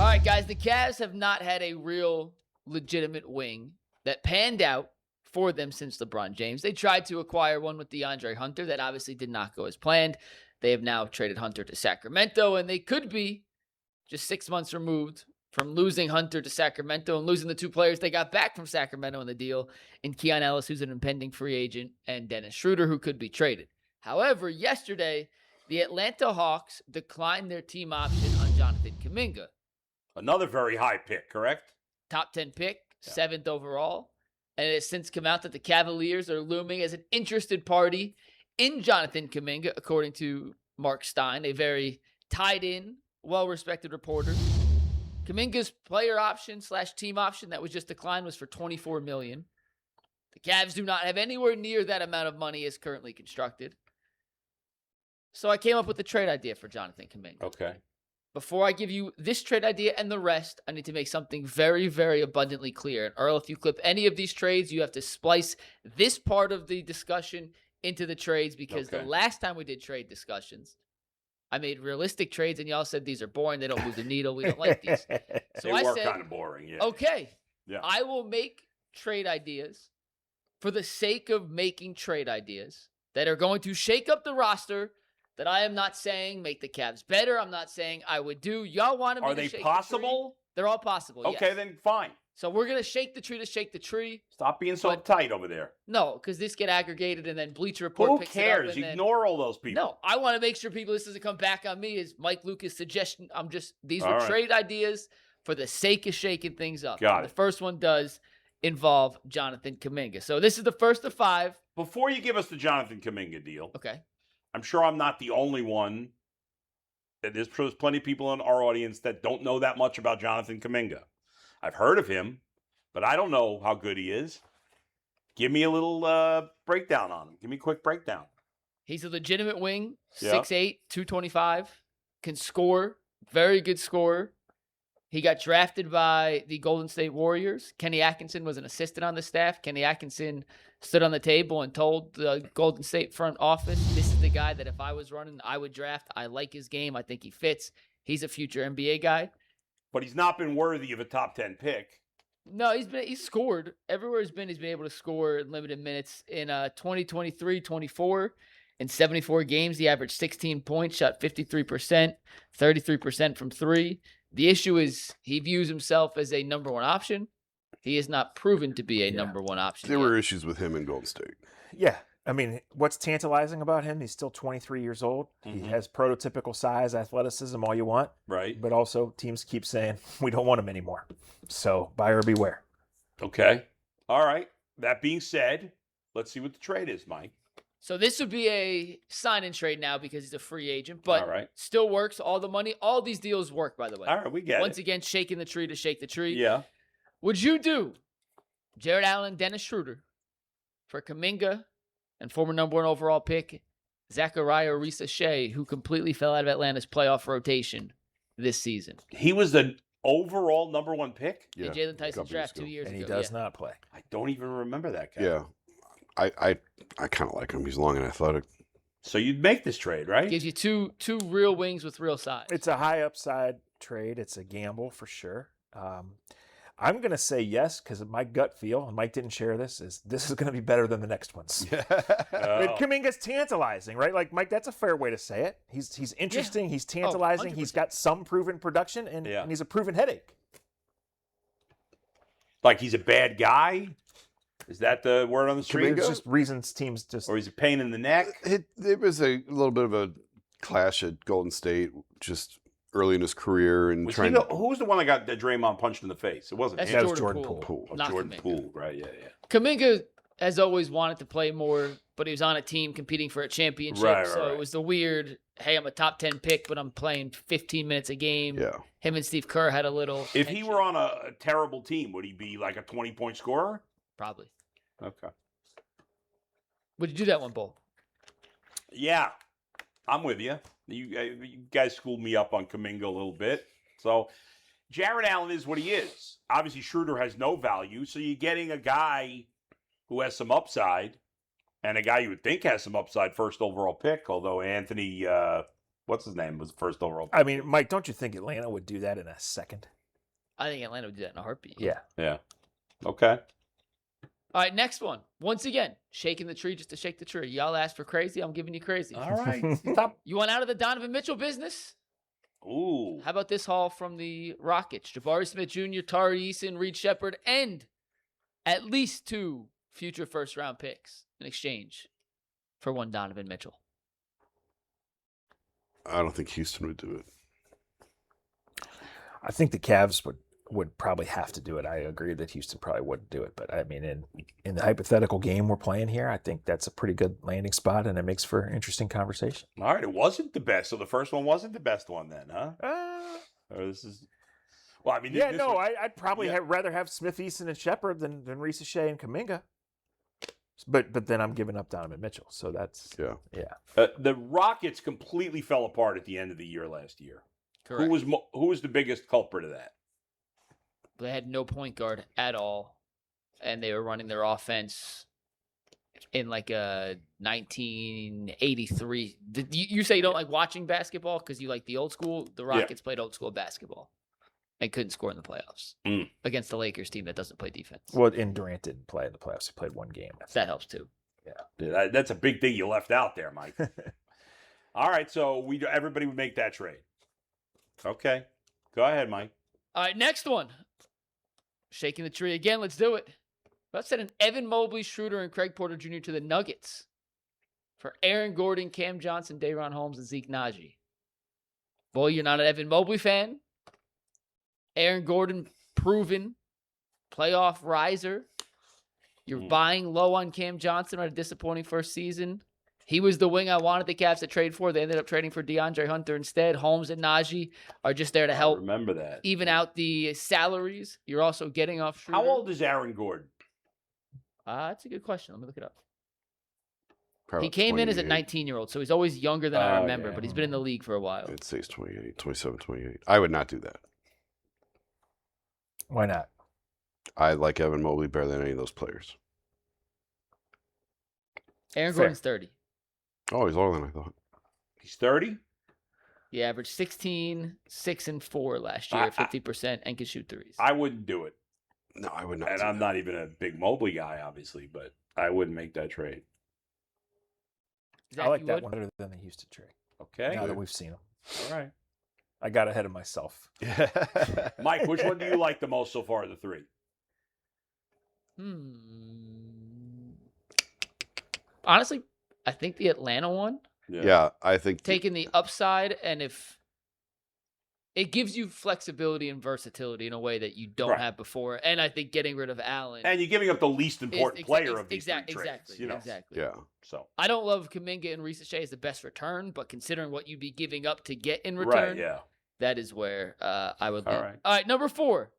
All right, guys, the Cavs have not had a real legitimate wing that panned out for them since LeBron James. They tried to acquire one with DeAndre Hunter. That obviously did not go as planned. They have now traded Hunter to Sacramento, and they could be just 6 months removed from losing Hunter to Sacramento and losing the two players they got back from Sacramento in the deal in Keon Ellis, who's an impending free agent, and Dennis Schroeder, who could be traded. However, yesterday, the Atlanta Hawks declined their team option on Jonathan Kuminga. Another very high pick, correct? Top 10 pick, 7th overall. And it has since come out that the Cavaliers are looming as an interested party in Jonathan Kuminga, according to Mark Stein, a very tied-in, well-respected reporter. Kuminga's player option / team option that was just declined was for $24 million. The Cavs do not have anywhere near that amount of money as currently constructed. So I came up with a trade idea for Jonathan Kuminga. Okay. Before I give you this trade idea and the rest, I need to make something very, very abundantly clear. And Earl, if you clip any of these trades, you have to splice this part of the discussion into the trades, because the last time we did trade discussions, I made realistic trades and y'all said these are boring. They don't move the needle. We don't like these. So they I were said, kind of boring, yeah. Okay, yeah. I will make trade ideas for the sake of making trade ideas that are going to shake up the roster. That I am not saying make the Cavs better. I'm not saying I would do. Y'all wanted me Are to they shake possible? The tree. They're all possible, Okay, yes. then fine. So we're going to shake the tree to shake the tree. Stop being so tight over there. No, because this get aggregated and then Bleacher Report Who picks cares? it up. And Ignore all those people. No, I want to make sure people, this doesn't come back on me as Mike Lucas' suggestion. These were trade ideas for the sake of shaking things up. Got it. The first one does involve Jonathan Kuminga. So this is the first of 5. Before you give us the Jonathan Kuminga deal, okay, I'm sure I'm not the only one. There's plenty of people in our audience that don't know that much about Jonathan Kuminga. I've heard of him, but I don't know how good he is. Give me a little breakdown on him. Give me a quick breakdown. He's a legitimate wing, 6'8", 225, can score, very good scorer. He got drafted by the Golden State Warriors. Kenny Atkinson was an assistant on the staff. Kenny Atkinson stood on the table and told the Golden State front office, this is the guy that if I was running, I would draft. I like his game. I think he fits. He's a future NBA guy. But he's not been worthy of a top 10 pick. No, he's scored. Everywhere he's been able to score in limited minutes. In 2023-24, in 74 games, he averaged 16 points, shot 53%, 33% from 3. The issue is he views himself as a number 1 option. He is not proven to be a number 1 option. There were issues with him in Golden State. Yeah. I mean, what's tantalizing about him, he's still 23 years old. Mm-hmm. He has prototypical size, athleticism, all you want. Right. But also, teams keep saying, we don't want him anymore. So, buyer beware. Okay. All right. That being said, let's see what the trade is, Mike. So this would be a sign-and trade now because he's a free agent, but all right. Still works. All the money, all these deals work, by the way. All right, we get Once again, shaking the tree to shake the tree. Yeah. Would you do Jared Allen, Dennis Schroeder for Kuminga and former number 1 overall pick Zachariah Risa-Shea, who completely fell out of Atlanta's playoff rotation this season? He was the overall number 1 pick? Yeah. In Jalen Tyson's draft 2 years ago. And he does not play. I don't even remember that guy. Yeah. I kind of like him. He's long and athletic. So you'd make this trade, right? Gives you two real wings with real size. It's a high upside trade. It's a gamble for sure. I'm going to say yes because my gut feel, and Mike didn't share this, is going to be better than the next ones. Kuminga's tantalizing, right? Like, Mike, that's a fair way to say it. He's interesting. He's tantalizing. He's got some proven production, and he's a proven headache. Like he's a bad guy? Is that the word on the street? It's just reasons teams just... Or he's a pain in the neck? It was a little bit of a clash at Golden State just early in his career. And who was the one that got Draymond punched in the face? It wasn't him. That was Jordan Poole. Oh, Jordan Poole, right, yeah. Kuminga has always wanted to play more, but he was on a team competing for a championship. Right. It was the weird, hey, I'm a top 10 pick, but I'm playing 15 minutes a game. Yeah. Him and Steve Kerr had a little... If he were on a terrible team, would he be like a 20-point scorer? Probably. Okay. Would you do that one, Bull? Yeah, I'm with you. You guys schooled me up on Kuminga a little bit. So Jared Allen is what he is. Obviously, Schroeder has no value, so you're getting a guy who has some upside and a guy you would think has some upside, first overall pick, although Anthony what's his name was the first overall pick. I mean, Mike, don't you think Atlanta would do that in a second? I think Atlanta would do that in a heartbeat. Yeah. Yeah. Okay. All right, next one. Once again, shaking the tree just to shake the tree. Y'all asked for crazy. I'm giving you crazy. All right. Stop. You want out of the Donovan Mitchell business? Ooh. How about this haul from the Rockets? Jabari Smith Jr., Tari Eason, Reed Shepard, and at least 2 future first-round picks in exchange for one Donovan Mitchell. I don't think Houston would do it. I think the Cavs would probably have to do it. I agree that Houston probably wouldn't do it. But, I mean, in the hypothetical game we're playing here, I think that's a pretty good landing spot, and it makes for interesting conversation. All right. It wasn't the best. So the first one wasn't the best one then, huh? Or this is... Well, I mean... Yeah, this no, was... I'd probably rather have Smith, Eason, and Shepard than Rishache and Kuminga. But then I'm giving up Donovan Mitchell. So that's... Yeah. The Rockets completely fell apart at the end of the year last year. Correct. Who was the biggest culprit of that? They had no point guard at all, and they were running their offense in like a 1983. You say you don't like watching basketball because you like the old school? The Rockets played old school basketball and couldn't score in the playoffs against the Lakers team that doesn't play defense. Well, and Durant didn't play in the playoffs. He played one game. That helps too. Yeah. Dude, that's a big thing you left out there, Mike. All right, so everybody would make that trade. Okay. Go ahead, Mike. All right, next one. Shaking the tree again. Let's do it. Let's send an Evan Mobley, Schroeder, and Craig Porter Jr. to the Nuggets for Aaron Gordon, Cam Johnson, Day'Ron Holmes, and Zeke Naji. Boy, you're not an Evan Mobley fan. Aaron Gordon, proven playoff riser. You're buying low on Cam Johnson on a disappointing first season. He was the wing I wanted the Cavs to trade for. They ended up trading for DeAndre Hunter instead. Holmes and Najee are just there to help Remember that. even out the salaries. You're also getting off Schroeder. How old is Aaron Gordon? That's a good question. Let me look it up. Probably He came in as a 28. 19-year-old, so he's always younger than I remember, yeah. but he's been in the league for a while. I'd say he's 28, 27, 28. I would not do that. Why not? I like Evan Mobley better than any of those players. Aaron Fair. Gordon's 30. Oh, he's older than I thought. He's 30? He averaged 16, 6, and 4 last year, 50%, and can shoot threes. I wouldn't do it. No, I would not. And do I'm that. not even a big Mobley guy, obviously, but I wouldn't make that trade. Zach, I like you that would? one better than the Houston trade. Okay. Now that we've seen him. All right. I got ahead of myself. Mike, which one do you like the most so far of the three? Honestly, I think the Atlanta one, Yeah, I think taking the upside, and if it gives you flexibility and versatility in a way that you don't Right. have before, and I think getting rid of Allen. And you're giving up the least important player of these exactly, three trades, you know. exactly. Yeah. So I don't love Kuminga and Rishache as the best return, but considering what you'd be giving up to get in return, right, yeah. that is where I would All lean. right. All right, number 4.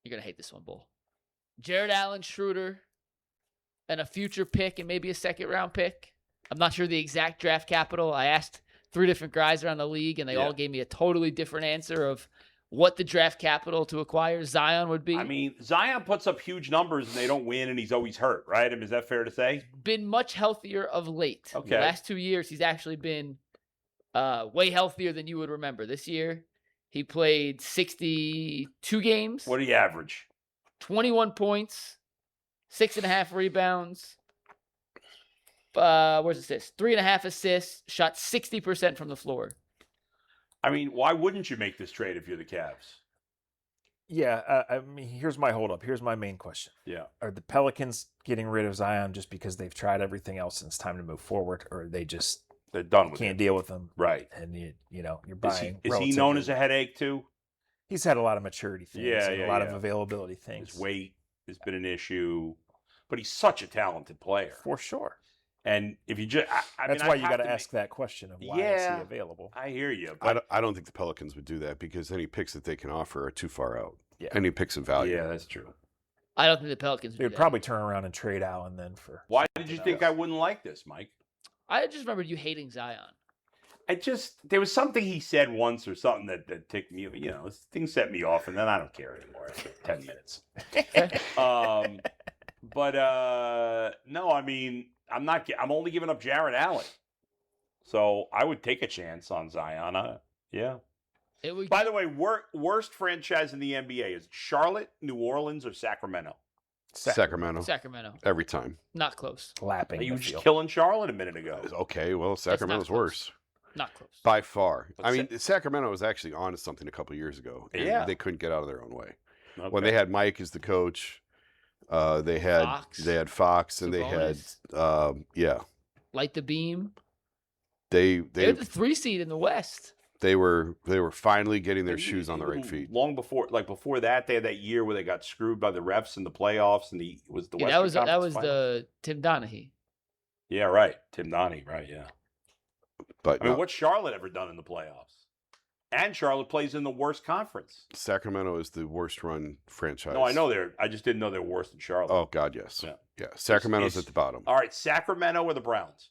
You're going to hate this one, Bull. Jared Allen, Schroeder, and a future pick and maybe a second-round pick. I'm not sure the exact draft capital. I asked 3 different guys around the league, and they all gave me a totally different answer of what the draft capital to acquire Zion would be. I mean, Zion puts up huge numbers and they don't win and he's always hurt, right? I mean, is that fair to say? Been much healthier of late. Okay. The last 2 years, he's actually been way healthier than you would remember. This year, he played 62 games. What do you average? 21 points, 6.5 rebounds. Where's assists? 3.5 assists. Shot 60% from the floor. I mean, why wouldn't you make this trade if you're the Cavs? Yeah, I mean, here's my holdup. Here's my main question. Yeah. Are the Pelicans getting rid of Zion just because they've tried everything else and it's time to move forward, or they just They're done with can't it. deal with them? Right. And you're Is buying. he known as a headache too? He's had a lot of maturity things, Yeah, and yeah, a lot yeah. of availability things. His weight has been an issue, but he's such a talented player. For sure. And if you just, That's mean, why I'd you have got to to ask that question of why is Yeah. he available? I hear you. I don't think the Pelicans would do that because any picks that they can offer are too far out. Yeah. Any picks of value. Yeah, that's true. I don't think the Pelicans would They do would that. probably turn around and trade Allen then for. Why did you something think else. I wouldn't like this, Mike? I just remember you hating Zion. There was something he said once or something that ticked me, things set me off, and then I don't care anymore after 10 minutes. No, I mean, I'm only giving up Jared Allen. So I would take a chance on Zion. Yeah. It would. By the way, worst franchise in the NBA is Charlotte, New Orleans, or Sacramento. Sacramento. Sacramento. Every time. Not close. Lapping. You the were just field. killing Charlotte a minute ago. Okay, well, Sacramento's close. worse. Not close. By far. But I mean, Sacramento was actually on to something a couple years ago. And Yeah. they couldn't get out of their own way. Okay. When they had Mike as the coach, they had Fox and they had Light the beam. They're They're the 3 seed in the West. They were finally getting their shoes on the right feet. Long before that, they had that year where they got screwed by the refs in the playoffs, and was the Yeah, Western that was Conference the Tim Donaghy. Yeah, right. Tim Donaghy, right? Yeah. But I mean, what's Charlotte ever done in the playoffs? And Charlotte plays in the worst conference. Sacramento is the worst run franchise. No, I know I just didn't know they're worse than Charlotte. Oh God, yes. Yeah. Yeah. Sacramento's at the bottom. All right, Sacramento or the Browns?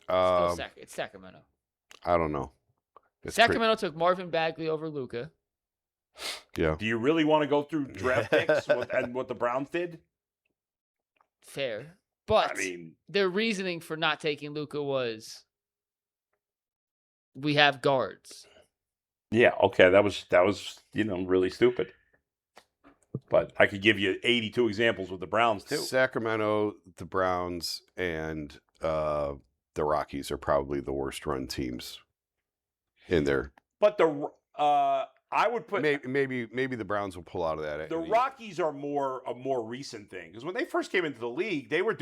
It's Sacramento. I don't know. Sacramento took Marvin Bagley over Luka. Yeah. Do you really want to go through draft picks and what the Browns did? Fair. But I mean, their reasoning for not taking Luka was we have guards. yeah, okay, that was really stupid. But I could give you 82 examples with the Browns too. Sacramento, the Browns, and the Rockies are probably the worst run teams in there. But I would put maybe the Browns will pull out of that. the Rockies are a more recent thing, because when they first came into the league, they were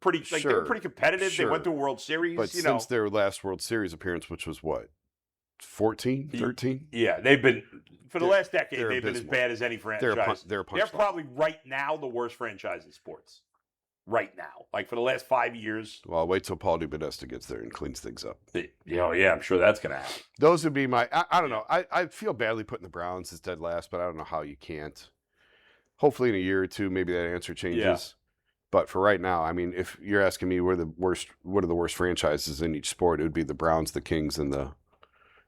pretty competitive. Sure. They went to a World Series. But since their last World Series appearance, which was what, 14, 13? Yeah, they've been for the last decade. They've been as abysmal. bad as any franchise. They're probably right now the worst franchise in sports. Right now, like for the last 5 years. Well, I'll wait till Paul DePodesta gets there and cleans things up. Yeah, I'm sure that's gonna happen. Those would be my. I don't know. I feel badly putting the Browns as dead last, but I don't know how you can't. Hopefully, in a year or two, maybe that answer changes. Yeah. But for right now, I mean, if you're asking me what are the worst franchises in each sport, it would be the Browns, the Kings, and the.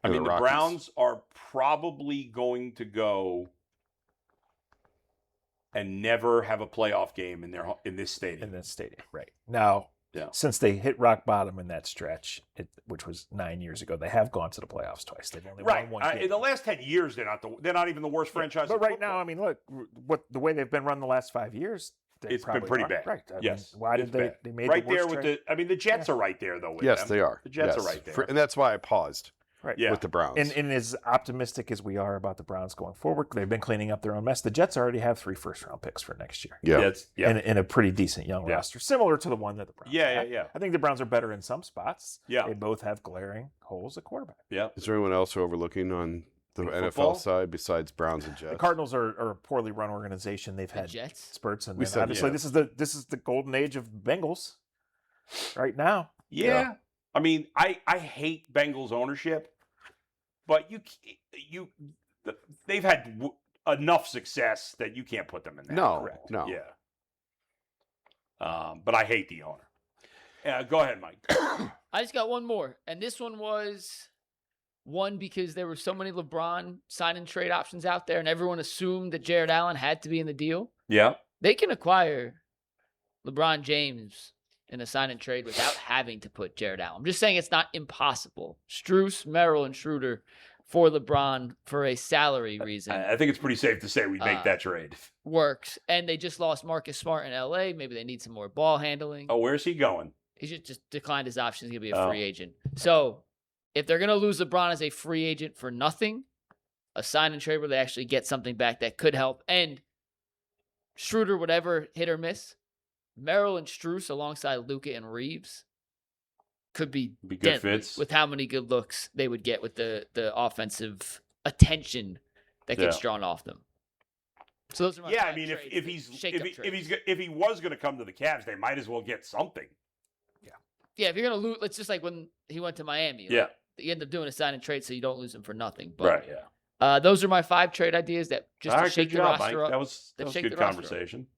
I mean, the Rockies. Browns are probably going to go and never have a playoff game in this stadium. Right. Now, Yeah. since they hit rock bottom in that stretch, which was 9 years ago, they have gone to the playoffs twice. They've only won one game. In the last 10 years, they're not even the worst franchise. But in right football. now, I mean, look, the way they've been run the last 5 years, It's been pretty bad. Right. I Yes. mean, why did it's bad. they made right the worst there with trade? the Jets are right there though with Yes, them. they are. The Jets Yes. are right there. And that's why I paused Right. with the Browns. And as optimistic as we are about the Browns going forward, they've been cleaning up their own mess. The Jets already have 3 first-round picks for next year. yeah. In a pretty decent young roster, similar to the one that the Browns have. Yeah. I think the Browns are better in some spots. Yeah. They both have glaring holes at quarterback. Yeah. Is there anyone else we're overlooking on the In NFL football? side besides Browns and Jets? The Cardinals are a poorly run organization. They've The had Jets. spurts, and We then said, obviously yeah. this is the golden age of Bengals right now. Yeah. I mean, I hate Bengals ownership, but they've had enough success that you can't put them in that. No, correct? no. Yeah. But I hate the owner. Go ahead, Mike. I just got one more, and this one was one because there were so many LeBron sign and trade options out there, and everyone assumed that Jared Allen had to be in the deal. Yeah. They can acquire LeBron James in a sign and trade without having to put Jared Allen. I'm just saying it's not impossible. Strus, Merrill, and Schroeder for LeBron for a salary reason I think it's pretty safe to say we'd make that trade. works. And they just lost Marcus Smart in LA. Maybe they need some more ball handling. Oh, where's he going? He just declined his option. He's going to be a free agent. So if they're going to lose LeBron as a free agent for nothing, a sign and trade where they actually get something back that could help, and Schroeder, whatever, hit or miss, Merrill and Strus alongside Luka and Reeves could be good deadly fits. with how many good looks they would get with the offensive attention that gets drawn off them. So those are my Yeah, I five mean, trades, if the he's shake-up trades. if he was going to come to the Cavs, they might as well get something. Yeah, if you're gonna lose, it's just like when he went to Miami. Yeah. Like, you end up doing a sign and trade so you don't lose him for nothing. But Right. Yeah. those are my 5 trade ideas that just All to right, shake good the job, roster Mike. up. That was shake good the roster up. conversation.